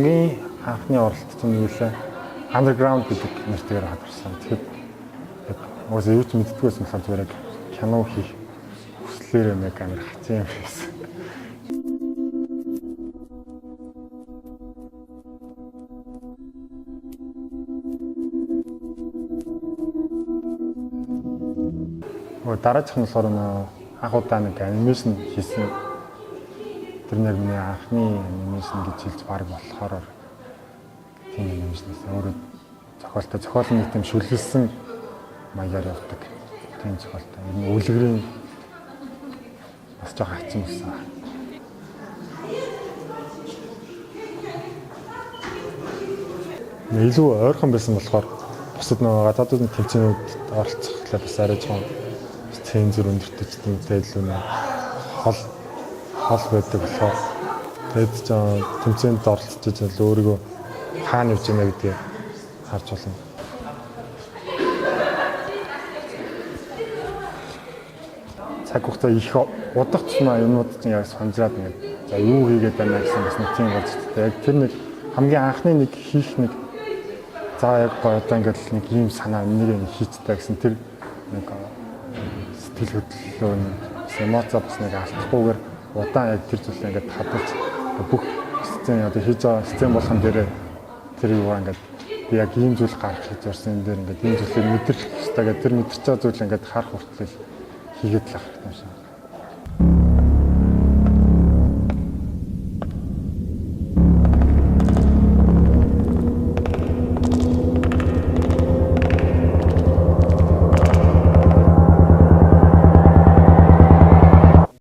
хамгийн анхны оролт чинь юу вэ? Underground гэдэг нэртэйгээр хадгалсан. Тэгэхэд уусаа юу ч мэддэггүй байсан болохоор зүгээр яг кино хийх хүслээр нэг амар хацсан юм байсан. Дараачих нь болохоор анх удаа нэг анимашн хийсэн. Тэр нэг миний анхны анимашн гэж хэлж баг болохоор тийм анимашнээс өөрөө зохиолын нэг тийм шүлгэлсэн маягаар явдаг. Тийм зохиолтой. Ер нь үлгэрийн бас жоох хацсан байсан. Илүү ойрхон байсан болохоор бусад нөгөө гадаадын тэмцээнүүд оролцохлаа бас арай жоохон цензур өндөртөжтэй илүү хол байдаг болохоор тэгэд ч тэмцээнд оролцож байгаа өөрийгөө хаана явж байна гэдгийг харж болно. Цаг хугацаа их удах тусмаа юмнууд чинь яг сонжраад ингээд за юу хийгээд байна гэсэн бас нэг тийм болж байгаа. Яг тэр нэг хамгийн анхны нэг хийх нэг за яг одоо ингээд нэг ийм санаа нэг хийцтэй гэсэн тэр нэг сэтгэл хөдлөлөө эмоцоо бас нэг алдахгүйгээр удаан яг тэр зүйлээ ингээд хадгалж бүх сцен одоо хийж байгаа сцен болгон дээр тэр юу ингээд би яг ийм зүйл гарах гэж зорсон энэ дээр ингээд ийм зүйлийг мэдрэх хэрэгтэй гэдэг тэр мэдэрч байгаа зүйл ингээд харах хүртэл хийгээд л авах хэрэгтэй юм шиг.